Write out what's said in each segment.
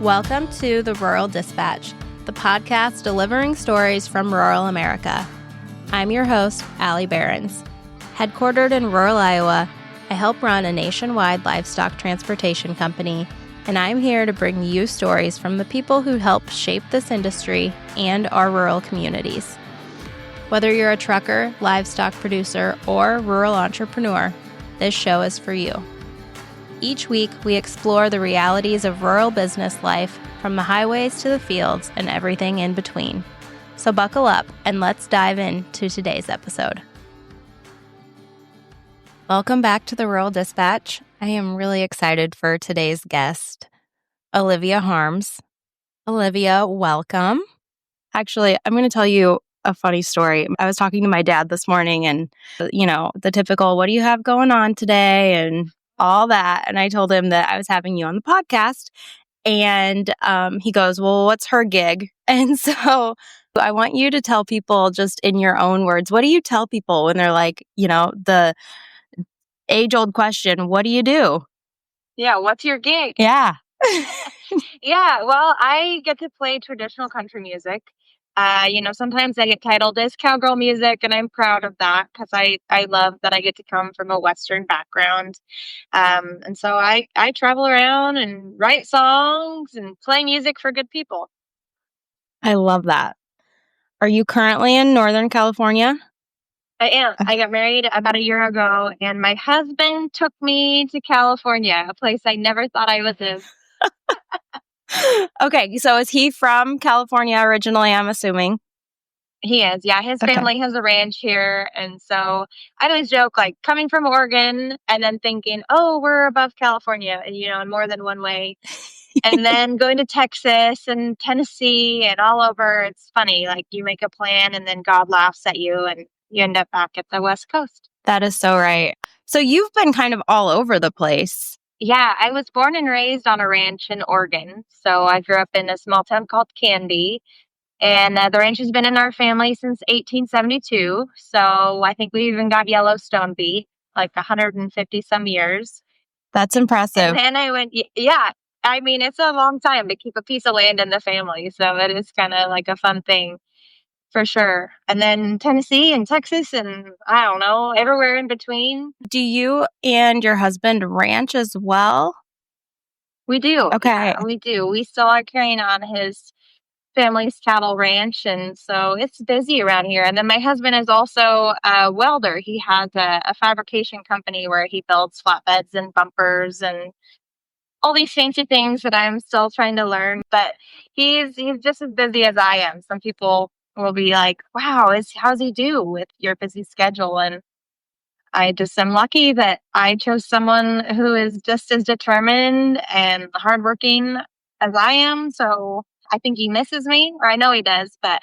Welcome to the Rural Dispatch, the podcast delivering stories from rural America. I'm your host, Allie Behrens. Headquartered in rural Iowa, I help run a nationwide livestock transportation company, and I'm here to bring you stories from the people who help shape this industry and our rural communities. Whether you're a trucker, livestock producer, or rural entrepreneur, this show is for you. Each week, we explore the realities of rural business life, from the highways to the fields and everything in between. So buckle up and let's dive into today's episode. Welcome back to the Rural Dispatch. I am really excited for today's guest, Olivia Harms. Olivia, welcome. Actually, I'm going to tell you a funny story. I was talking to my dad this morning and, the typical, what do you have going on today? And all that. And I told him that I was having you on the podcast. And he goes, well, what's her gig? And so I want you to tell people just in your own words, what do you tell people when they're like, the age-old question, what do you do? Yeah, what's your gig? Yeah. Yeah, well, I get to play traditional country music. Sometimes I get titled as cowgirl music, and I'm proud of that because I love that I get to come from a Western background. And so I travel around and write songs and play music for good people. I love that. Are you currently in Northern California? I am. I got married about a year ago, and my husband took me to California, a place I never thought I would live. Okay, so is he from California originally, I'm assuming? He is, yeah. His family has a ranch here, and so I always joke, like, coming from Oregon and then thinking, oh, we're above California, in more than one way. And then going to Texas and Tennessee and all over. It's funny, like, you make a plan and then God laughs at you and you end up back at the West Coast. That is so right. So you've been kind of all over the place. Yeah, I was born and raised on a ranch in Oregon. So I grew up in a small town called Canby. And the ranch has been in our family since 1872. So I think we even got Yellowstone beat, like 150 some years. That's impressive. And then I went, yeah. I mean, it's a long time to keep a piece of land in the family. So it is kind of like a fun thing for sure. And then Tennessee and Texas and I don't know, everywhere in between. Do you and your husband ranch as well? We do. Okay. Yeah, we do. We still are carrying on his family's cattle ranch. And so it's busy around here. And then my husband is also a welder. He has a fabrication company where he builds flatbeds and bumpers and all these fancy things that I'm still trying to learn. But he's just as busy as I am. Some people will be like, wow, how's he do with your busy schedule? And I just am lucky that I chose someone who is just as determined and hardworking as I am. So I think he misses me, or I know he does, but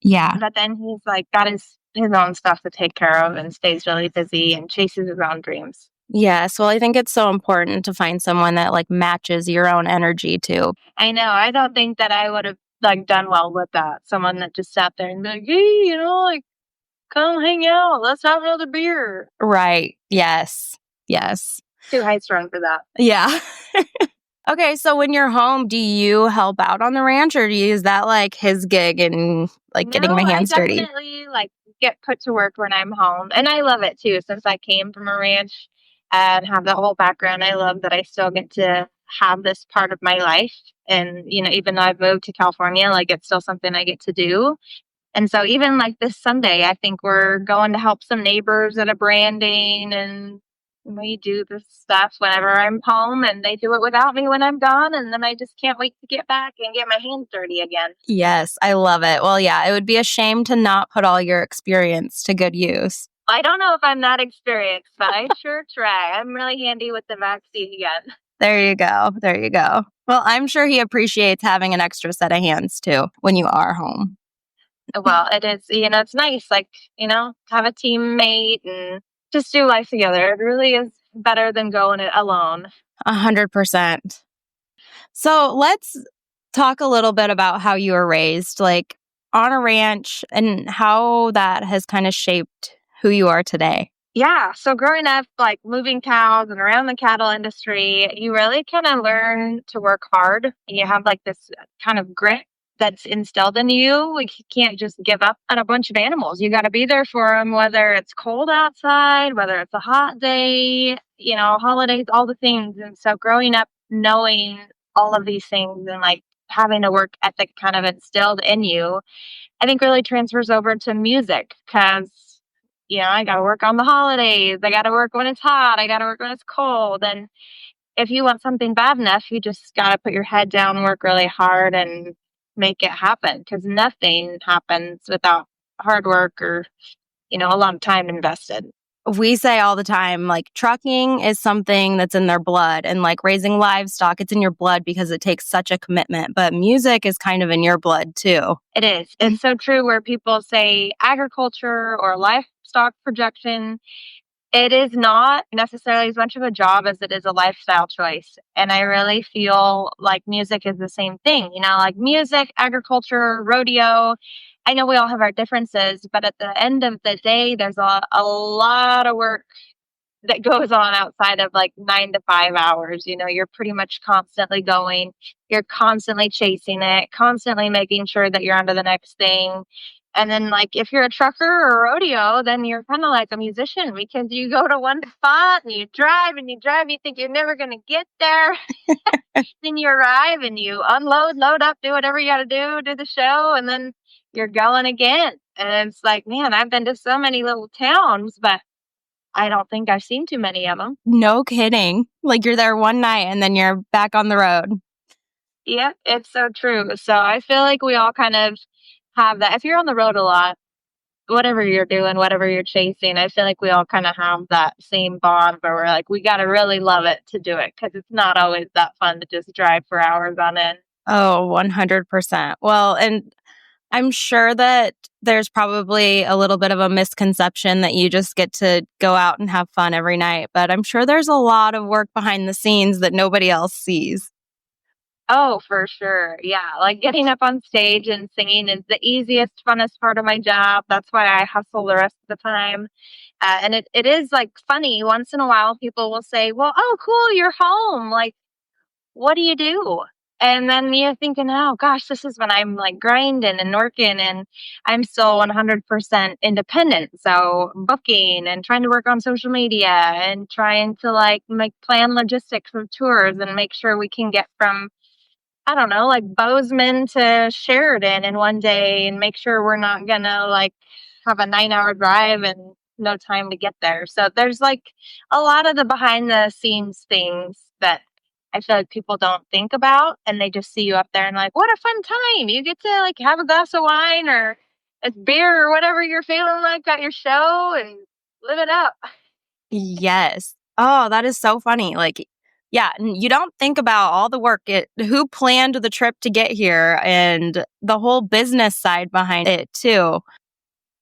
then he's like got his own stuff to take care of and stays really busy and chases his own dreams. Yes, well, I think it's so important to find someone that like matches your own energy too. I know. I don't think that I would have done well with that. Someone that just sat there and be like, hey, come hang out. Let's have another beer. Right. Yes. Too high strung for that. Yeah. Okay, so when you're home, do you help out on the ranch, or is that like his gig and getting my hands dirty? I definitely get put to work when I'm home, and I love it too. Since I came from a ranch and have the whole background, I love that I still get to have this part of my life. And even though I've moved to California, it's still something I get to do. And so even this Sunday, I think we're going to help some neighbors at a branding, and we do this stuff whenever I'm home, and they do it without me when I'm gone. And then I just can't wait to get back and get my hands dirty again. Yes, I love it. Well, yeah, it would be a shame to not put all your experience to good use. I don't know if I'm that experienced, but I sure try. I'm really handy with the backseat again. There you go. Well, I'm sure he appreciates having an extra set of hands too when you are home. Well, it is, it's nice, have a teammate and just do life together. It really is better than going it alone. 100%. So let's talk a little bit about how you were raised, on a ranch, and how that has kind of shaped who you are today. Yeah. So growing up, like moving cows and around the cattle industry, you really kind of learn to work hard. You have like this kind of grit that's instilled in you. Like you can't just give up on a bunch of animals. You got to be there for them, whether it's cold outside, whether it's a hot day, holidays, all the things. And so growing up knowing all of these things and like having a work ethic kind of instilled in you, I think really transfers over to music because, I got to work on the holidays. I got to work when it's hot. I got to work when it's cold. And if you want something bad enough, you just got to put your head down, work really hard, and make it happen because nothing happens without hard work or, a lot of time invested. We say all the time, like trucking is something that's in their blood, and like raising livestock, it's in your blood because it takes such a commitment. But music is kind of in your blood too. It is. It's so true where people say agriculture or livestock production. It is not necessarily as much of a job as it is a lifestyle choice. And I really feel like music is the same thing, like music, agriculture, rodeo. I know we all have our differences, but at the end of the day, there's a lot of work that goes on outside of like 9 to 5 hours. You're pretty much constantly going, you're constantly chasing it, constantly making sure that you're onto the next thing. And then, like, if you're a trucker or a rodeo, then you're kind of like a musician because you go to one spot and you drive and you drive, you think you're never going to get there. Then you arrive and you unload, load up, do whatever you got to do the show, and then you're going again. And it's like, man, I've been to so many little towns, but I don't think I've seen too many of them. No kidding. Like you're there one night and then you're back on the road. Yeah, it's so true. So I feel like we all kind of have that. If you're on the road a lot, whatever you're doing, whatever you're chasing, I feel like we all kind of have that same bond where we're like, we got to really love it to do it because it's not always that fun to just drive for hours on end. Oh, 100%. Well, and I'm sure that there's probably a little bit of a misconception that you just get to go out and have fun every night, but I'm sure there's a lot of work behind the scenes that nobody else sees. Oh, for sure. Yeah. Like getting up on stage and singing is the easiest, funnest part of my job. That's why I hustle the rest of the time. And it is like funny. Once in a while, people will say, well, oh, cool, you're home. Like, what do you do? And then you're thinking, oh gosh, this is when I'm like grinding and working and I'm still 100% independent. So booking and trying to work on social media and trying to like plan logistics of tours and make sure we can get from, I don't know, like Bozeman to Sheridan in one day and make sure we're not gonna like have a 9 hour drive and no time to get there. So there's like a lot of the behind the scenes things that I feel like people don't think about and they just see you up there and like, what a fun time. You get to like have a glass of wine or a beer or whatever you're feeling like at your show and live it up. Yes. Oh, that is so funny. Like, yeah, you don't think about all the work, who planned the trip to get here and the whole business side behind it too.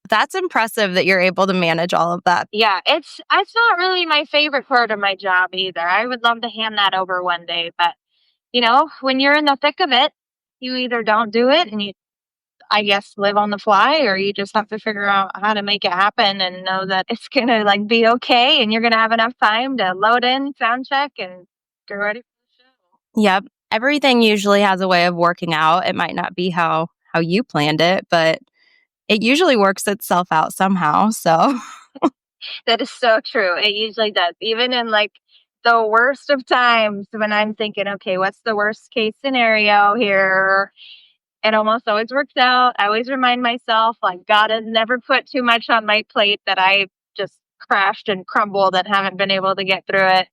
That's impressive that you're able to manage all of that. Yeah, it's not really my favorite part of my job either. I would love to hand that over one day, but when you're in the thick of it, you either don't do it and you I guess live on the fly or you just have to figure out how to make it happen and know that it's going to like be okay and you're going to have enough time to load in, sound check and get ready for the show. Yep. Everything usually has a way of working out. It might not be how you planned it, but it usually works itself out somehow. So That is so true. It usually does. Even in like the worst of times when I'm thinking, okay, what's the worst case scenario here? It almost always works out. I always remind myself, like, God has never put too much on my plate that I just crashed and crumbled and haven't been able to get through it.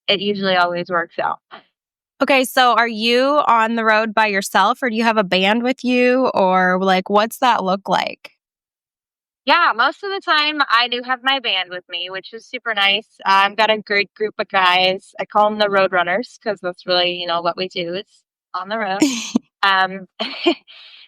It usually always works out. okay, so are you on the road by yourself or do you have a band with you or like what's that look like? Yeah, most of the time I do have my band with me, which is super nice. I've got a great group of guys. I call them the road runners because that's really, what we do. It's on the road. Um,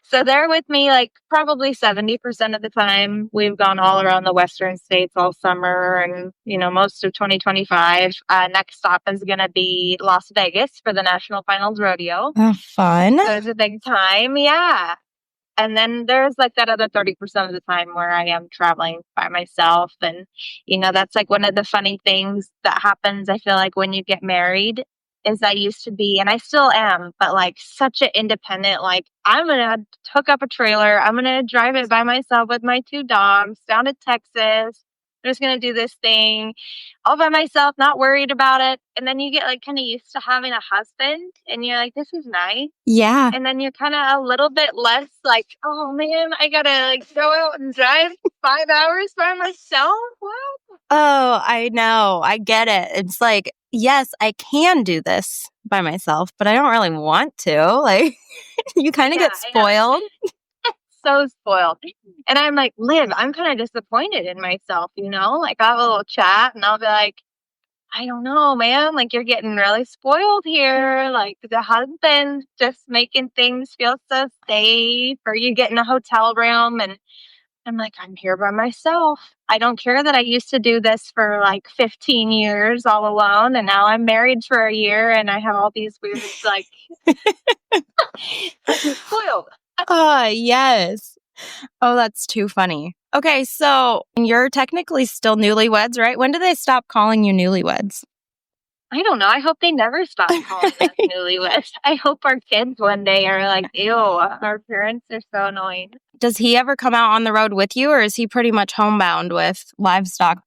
so they're with me like probably 70% of the time. We've gone all around the Western states all summer and, most of 2025. Next stop is going to be Las Vegas for the National Finals Rodeo. Oh, fun. So it's a big time. Yeah. And then there's like that other 30% of the time where I am traveling by myself. And, that's like one of the funny things that happens. I feel like when you get married is I used to be, and I still am, but like such an independent, like I'm going to hook up a trailer. I'm going to drive it by myself with my 2 dogs down to Texas. I'm just going to do this thing all by myself, not worried about it. And then you get like kind of used to having a husband and you're like, this is nice. Yeah. And then you're kind of a little bit less like, oh man, I gotta like go out and drive 5 hours by myself. Wow. Oh, I know. I get it. It's like, yes, I can do this by myself, but I don't really want to. Like, you kind of Yeah, get I know. spoiled. So spoiled. And I'm like, Liv, I'm kind of disappointed in myself, Like I have a little chat and I'll be like, I don't know, man. Like you're getting really spoiled here. Like the husband's just making things feel so safe, or you get in a hotel room and I'm like, I'm here by myself. I don't care that I used to do this for like 15 years all alone, and now I'm married for a year and I have all these weird, like, I'm spoiled. Yes. Oh, that's too funny. Okay, so you're technically still newlyweds, right? When do they stop calling you newlyweds? I don't know. I hope they never stop calling us newlyweds. I hope our kids one day are like, ew, our parents are so annoying. Does he ever come out on the road with you, or is he pretty much homebound with livestock?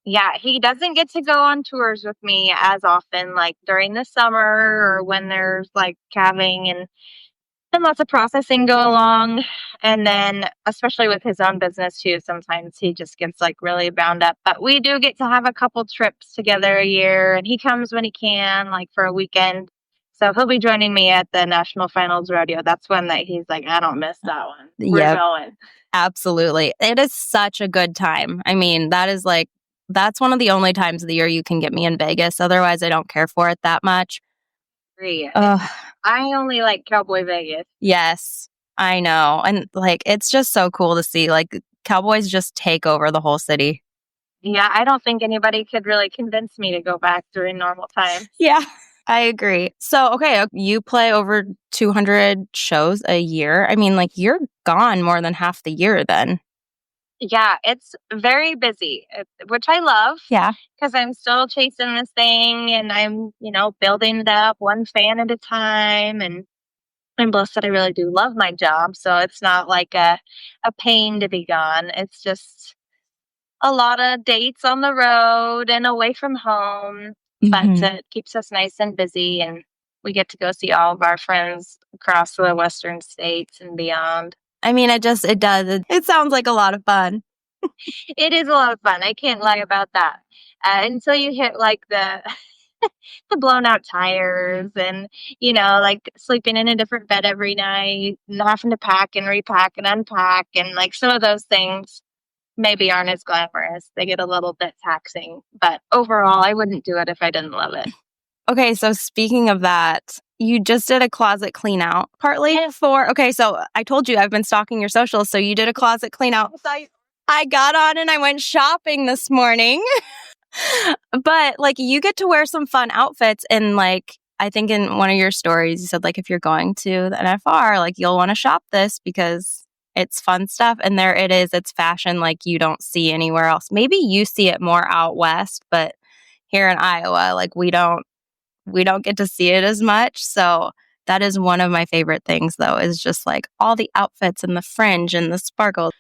Yeah, he doesn't get to go on tours with me as often, like during the summer or when there's like calving and lots of processing go along. And then, especially with his own business too, sometimes he just gets like really bound up. But we do get to have a couple trips together a year, and he comes when he can, like for a weekend. So he'll be joining me at the National Finals Rodeo. That's one that he's like, I don't miss that one. We're going. Absolutely. It is such a good time. I mean, that's one of the only times of the year you can get me in Vegas. Otherwise, I don't care for it that much. Agree. Ugh. I only like Cowboy Vegas. Yes, I know. And like, it's just so cool to see like cowboys just take over the whole city. Yeah, I don't think anybody could really convince me to go back during normal time. Yeah, I agree. So, okay, you play over 200 shows a year. I mean, like, you're gone more than half the year then. Yeah, it's very busy, which I love. Yeah. Because I'm still chasing this thing and I'm, building it up one fan at a time. And I'm blessed that I really do love my job. So it's not like a pain to be gone. It's just a lot of dates on the road and away from home. But it keeps us nice and busy. And we get to go see all of our friends across the Western states and beyond. I mean, it does. It sounds like a lot of fun. It is a lot of fun. I can't lie about that. Until you hit like the the blown out tires and like sleeping in a different bed every night and having to pack and repack and unpack, and like some of those things maybe aren't as glamorous. They get a little bit taxing, but overall I wouldn't do it if I didn't love it. Okay, so speaking of that, you just did a closet clean out partly okay, so I told you I've been stalking your socials, so you did a closet clean out. I got on and I went shopping this morning. But like, you get to wear some fun outfits, and like, I think in one of your stories you said like, if you're going to the NFR, like, you'll want to shop this because it's fun stuff. And there it is. It's fashion like you don't see anywhere else. Maybe you see it more out west, but here in Iowa, like, we don't get to see it as much. So that is one of my favorite things, though, is just like all the outfits and the fringe and the sparkle.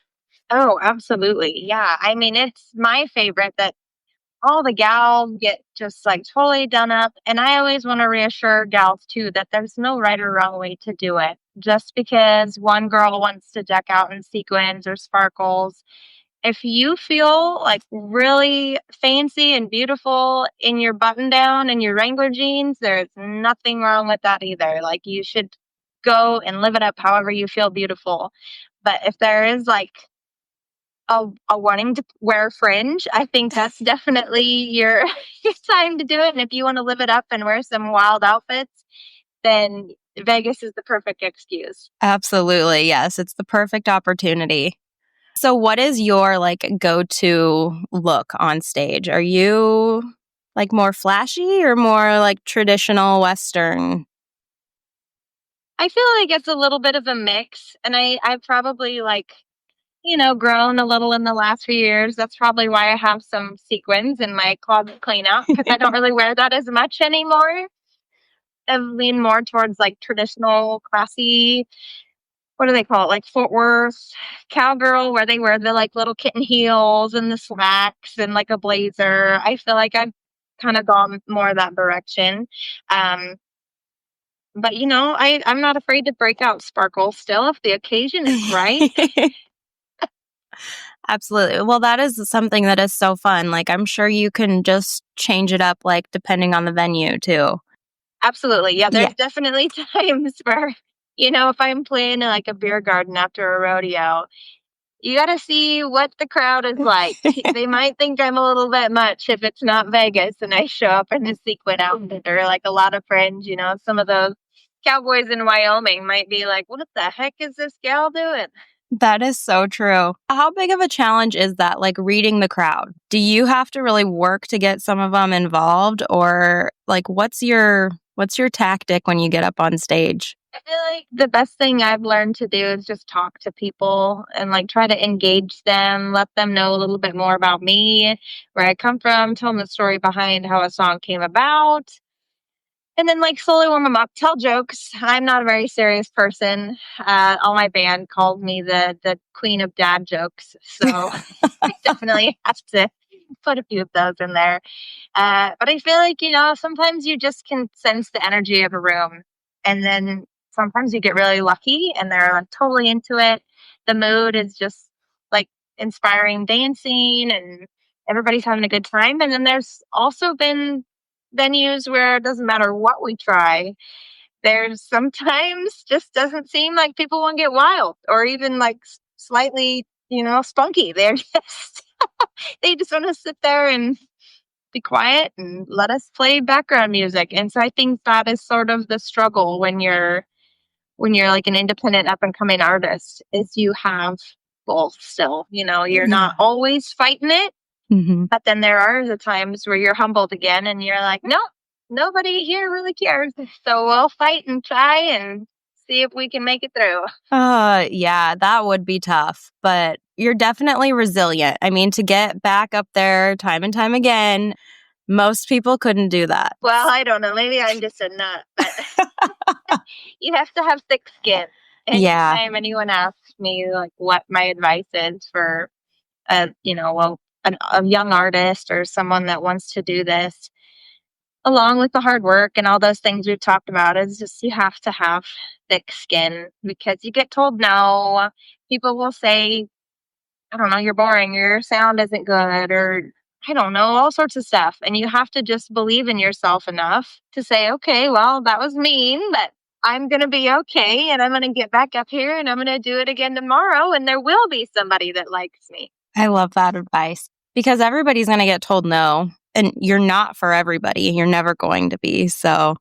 Oh, absolutely. Yeah. I mean, it's my favorite that all the gals get just like totally done up. And I always want to reassure gals too that there's no right or wrong way to do it. Just because one girl wants to deck out in sequins or sparkles, if you feel like really fancy and beautiful in your button down and your Wrangler jeans, there's nothing wrong with that either. Like, you should go and live it up however you feel beautiful. But if there is like a wanting to wear fringe, I think that's definitely your your time to do it. And if you want to live it up and wear some wild outfits, then Vegas is the perfect excuse. Absolutely. Yes. It's the perfect opportunity. So what is your like go-to look on stage? Are you like more flashy or more like traditional Western? I feel like it's a little bit of a mix, and I've probably, like, grown a little in the last few years. That's probably why I have some sequins in my closet clean out, because I don't really wear that as much anymore. I've leaned more towards, like, traditional, classy, what do they call it? Like Fort Worth cowgirl, where they wear the, like, little kitten heels and the slacks and, like, a blazer. I feel like I've kinda gone more that direction. Um, but, I'm not afraid to break out sparkle still if the occasion is right. Absolutely. Well, that is something that is so fun. Like, I'm sure you can just change it up, like, depending on the venue, too. Absolutely. Yeah, Yeah. there's definitely times where, if I'm playing in, like, a beer garden after a rodeo, you gotta see what the crowd is like. They might think I'm a little bit much if it's not Vegas and I show up in a sequin outfit, or, like, a lot of friends, some of those cowboys in Wyoming might be like, "What the heck is this gal doing?" That is so true. How big of a challenge is that, like, reading the crowd? Do you have to really work to get some of them involved, or, like, what's your tactic when you get up on stage? I feel like the best thing I've learned to do is just talk to people and, like, try to engage them, let them know a little bit more about me, where I come from, tell them the story behind how a song came about, and then, like, slowly warm them up, tell jokes. I'm not a very serious person. All my band called me the queen of dad jokes, so I definitely have to put a few of those in there. But I feel like, sometimes you just can sense the energy of a room. And then sometimes you get really lucky and they're, like, totally into it. The mood is just, like, inspiring dancing, and everybody's having a good time. And then there's also been venues where it doesn't matter what we try. There's sometimes just doesn't seem like people want to get wild or even, like, slightly, spunky. They're just, they just want to sit there and be quiet and let us play background music. And so I think that is sort of the struggle when you're like an independent up and coming artist, is you have both still. You're Yeah. not always fighting it, Hmm. but then there are the times where you're humbled again and you're like, no, nobody here really cares. So we'll fight and try and see if we can make it through. Yeah, that would be tough, but you're definitely resilient. I mean, to get back up there time and time again, most people couldn't do that. Well, I don't know. Maybe I'm just a nut, but you have to have thick skin. Yeah. Anytime anyone asks me, like, what my advice is for a young artist or someone that wants to do this, along with the hard work and all those things we've talked about, is just you have to have thick skin, because you get told no. People will say, I don't know, you're boring, your sound isn't good, or I don't know, all sorts of stuff. And you have to just believe in yourself enough to say, okay, well, that was mean, but I'm going to be okay. And I'm going to get back up here and I'm going to do it again tomorrow. And there will be somebody that likes me. I love that advice because everybody's going to get told no, and you're not for everybody. You're never going to be. So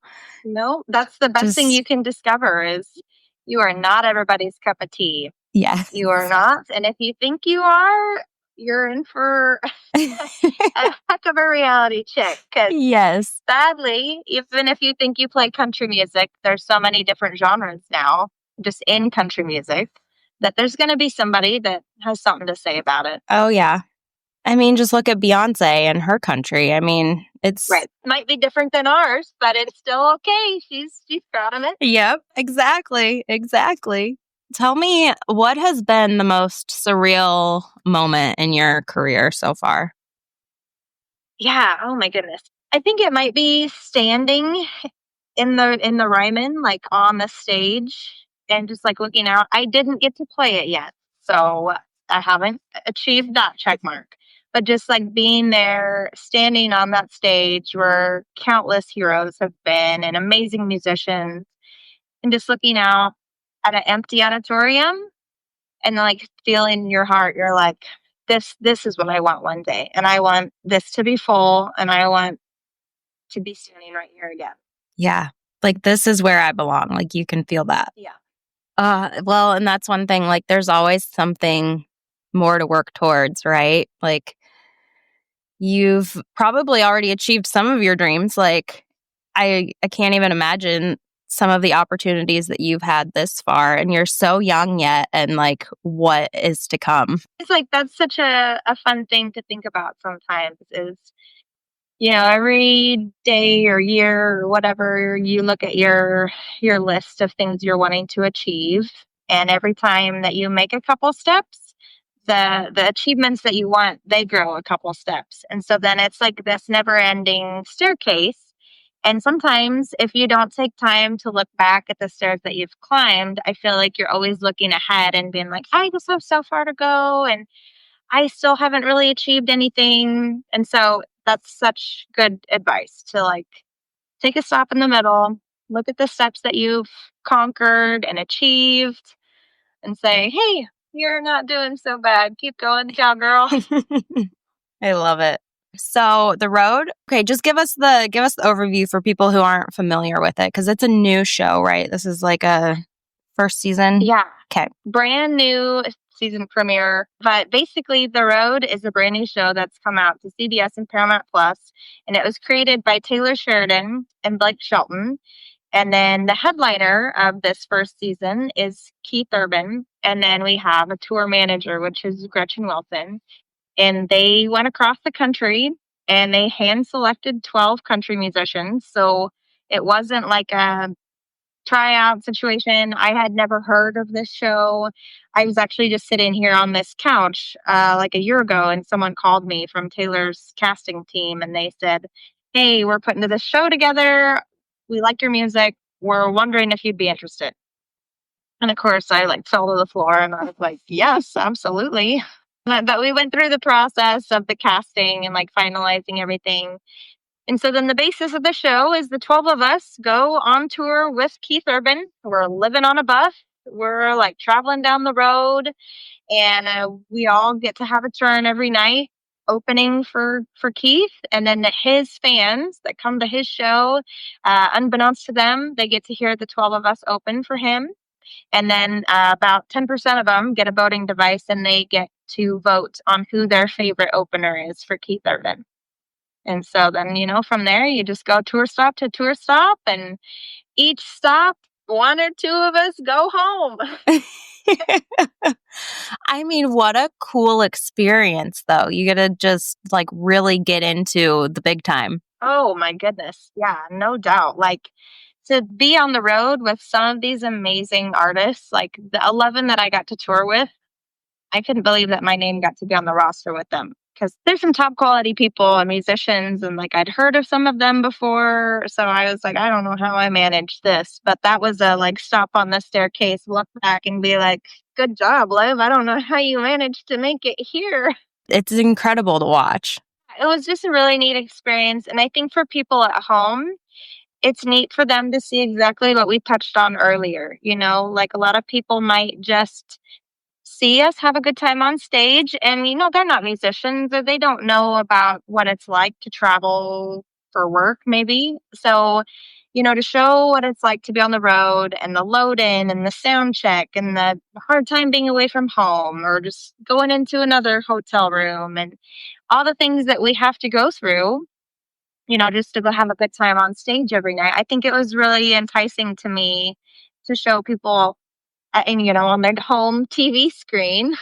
No, that's the best thing just, you can discover, is you are not everybody's cup of tea. yes. You are not. And if you think you are, you're in for a heck of a reality check. Because Yes. sadly, even if you think you play country music, there's so many different genres now, just in country music, that there's going to be somebody that has something to say about it. Oh, yeah. I mean, just look at Beyonce and her country. I mean, it's Right. Might be different than ours, but it's still okay. She's proud of it. Yep, exactly. Exactly. Tell me, what has been the most surreal moment in your career so far? Yeah. Oh my goodness. I think it might be standing in the Ryman, like, on the stage, and just, like, looking out. I didn't get to play it yet, so I haven't achieved that check mark. But just, like, being there, standing on that stage where countless heroes have been and amazing musicians, and just looking out at an empty auditorium and, like, feeling in your heart, you're like, this is what I want one day, and I want this to be full, and I want to be standing right here again. Yeah. Like, this is where I belong. Like, you can feel that. Yeah. Well, and that's one thing. Like, there's always something more to work towards, right? Like, you've probably already achieved some of your dreams. Like, I can't even imagine some of the opportunities that you've had this far, and you're so young yet, and like what is to come. It's like that's such a fun thing to think about sometimes is, every day or year or whatever, you look at your list of things you're wanting to achieve, and every time that you make a couple steps, the achievements that you want, they grow a couple steps. And so then it's like this never-ending staircase. And sometimes if you don't take time to look back at the stairs that you've climbed, I feel like you're always looking ahead and being like, I just have so far to go and I still haven't really achieved anything. And so that's such good advice to like take a stop in the middle, look at the steps that you've conquered and achieved, and say, hey, you're not doing so bad. Keep going, cowgirl. I love it. So the road, okay, just give us the overview for people who aren't familiar with it, because it's a new show, right? This is like a first season. Yeah. Okay. Brand new season premiere. But basically, The Road is a brand new show that's come out to CBS and Paramount Plus, and it was created by Taylor Sheridan and Blake Shelton. And then the headliner of this first season is Keith Urban. And then we have a tour manager, which is Gretchen Wilson. And they went across the country and they hand selected 12 country musicians. So it wasn't like a tryout situation. I had never heard of this show. I was actually just sitting here on this couch like a year ago, and someone called me from Taylor's casting team and they said, hey, we're putting this show together. We like your music. We're wondering if you'd be interested. And of course, I like fell to the floor and I was like, yes, absolutely. But we went through the process of the casting and like finalizing everything. And so then the basis of the show is the 12 of us go on tour with Keith Urban. We're living on a bus. We're like traveling down the road, and we all get to have a turn every night opening for Keith. And then his fans that come to his show, unbeknownst to them, they get to hear the 12 of us open for him. And then about 10% of them get a voting device and they get to vote on who their favorite opener is for Keith Urban. And so then, from there, you just go tour stop to tour stop, and each stop, one or two of us go home. I mean, what a cool experience, though. You get to just like really get into the big time. Oh, my goodness. Yeah, no doubt. Like to be on the road with some of these amazing artists, like the 11 that I got to tour with, I couldn't believe that my name got to be on the roster with them. Because there's some top quality people and musicians, and like I'd heard of some of them before, so I was like, I don't know how I managed this, but that was a like stop on the staircase, look back, and be like, good job, Liv. I don't know how you managed to make it here. It's incredible to watch. It was just a really neat experience, and I think for people at home, it's neat for them to see exactly what we touched on earlier. Like a lot of people might just see us have a good time on stage, and they're not musicians or they don't know about what it's like to travel for work maybe. So to show what it's like to be on the road and the load in and the sound check and the hard time being away from home or just going into another hotel room and all the things that we have to go through, just to go have a good time on stage every night. I think it was really enticing to me to show people and on their home TV screen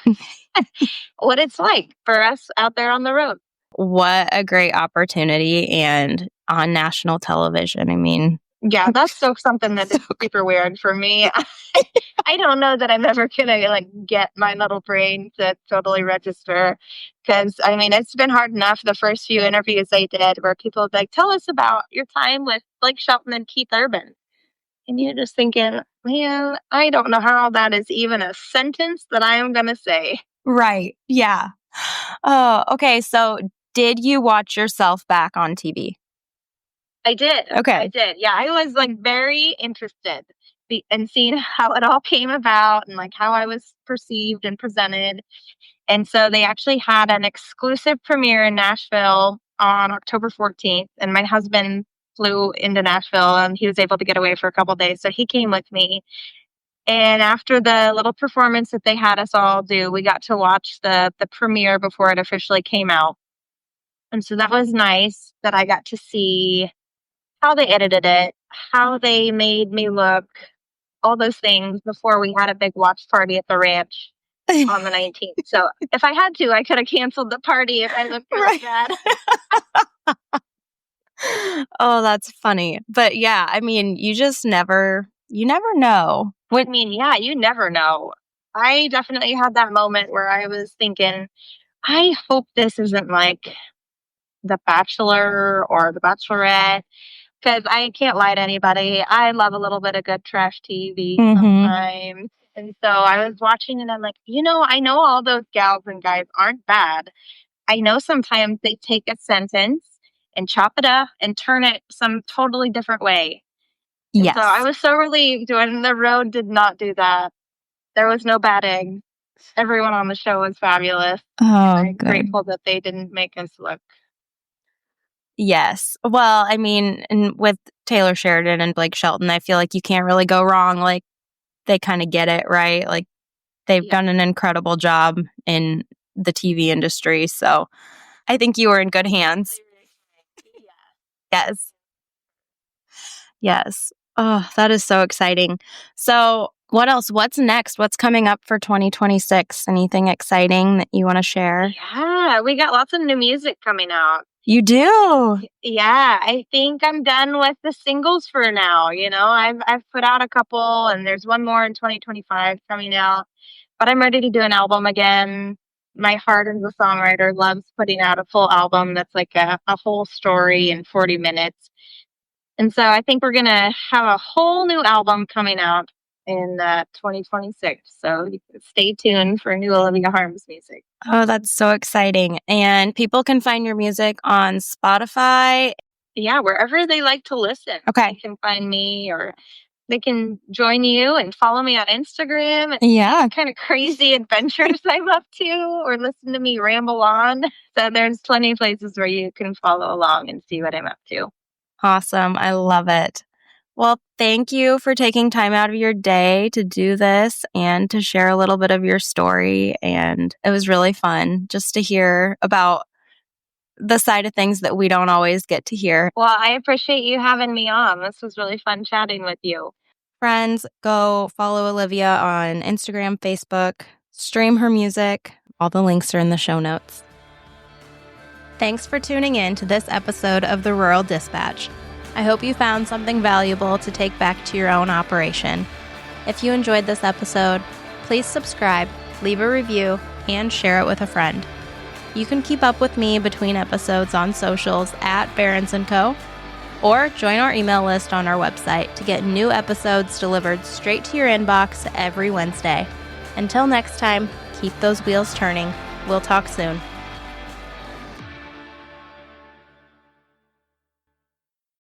what it's like for us out there on the road. What a great opportunity, and on national television. I mean, yeah, that's something that is super weird for me. I don't know that I'm ever gonna like get my little brain to totally register, because I mean it's been hard enough the first few interviews I did where people would like, tell us about your time with Blake Shelton and Keith Urban. And you're just thinking, man, I don't know how that is even a sentence that I am going to say. Right. Yeah. Oh, okay. So did you watch yourself back on TV? I did. Okay. I did. Yeah. I was like very interested in seeing how it all came about and like how I was perceived and presented. And so they actually had an exclusive premiere in Nashville on October 14th. And my husband flew into Nashville and he was able to get away for a couple of days. So he came with me. And after the little performance that they had us all do, we got to watch the premiere before it officially came out. And so that was nice that I got to see how they edited it, how they made me look, all those things before we had a big watch party at the ranch on the 19th. So if I had to, I could have canceled the party if I looked really Right. bad. Oh, that's funny. But yeah, I mean, you never know. I mean, yeah, you never know. I definitely had that moment where I was thinking, I hope this isn't like The Bachelor or The Bachelorette, because I can't lie to anybody. I love a little bit of good trash TV sometimes. And so I was watching and I'm like, I know all those gals and guys aren't bad. I know sometimes they take a sentence and chop it up and turn it some totally different way. And so I Yes. was so relieved when The Road did not do that. There was no bad eggs. Everyone on the show was fabulous. Oh, I'm good. grateful that they didn't make us look. Yes. Well, I mean, and with Taylor Sheridan and Blake Shelton, I feel like you can't really go wrong. Like, they kind of get it, right? Like, they've done an incredible job in the TV industry. So I think you were in good hands. Yes. Yes. Oh, that is so exciting. So, what else? What's next? What's coming up for 2026? Anything exciting that you want to share? Yeah, we got lots of new music coming out. You do? Yeah, I think I'm done with the singles for now. I've put out a couple, and there's one more in 2025 coming out. But I'm ready to do an album again. My heart as a songwriter loves putting out a full album that's like a whole story in 40 minutes. And so I think we're going to have a whole new album coming out in 2026. So stay tuned for new Olivia Harms music. Oh, that's so exciting. And people can find your music on Spotify. Yeah, wherever they like to listen. Okay. They can find me, or they can join you and follow me on Instagram. Yeah. Kind of crazy adventures I'm up to, or listen to me ramble on. So there's plenty of places where you can follow along and see what I'm up to. Awesome. I love it. Well, thank you for taking time out of your day to do this and to share a little bit of your story. And it was really fun just to hear about the side of things that we don't always get to hear. Well, I appreciate you having me on. This was really fun chatting with you. Friends, go follow Olivia on Instagram, Facebook, stream her music. All the links are in the show notes. Thanks for tuning in to this episode of the Rural Dispatch. I hope you found something valuable to take back to your own operation. If you enjoyed this episode, please subscribe, leave a review, and share it with a friend. You can keep up with me between episodes on socials at Barons & Co., or join our email list on our website to get new episodes delivered straight to your inbox every Wednesday. Until next time, keep those wheels turning. We'll talk soon.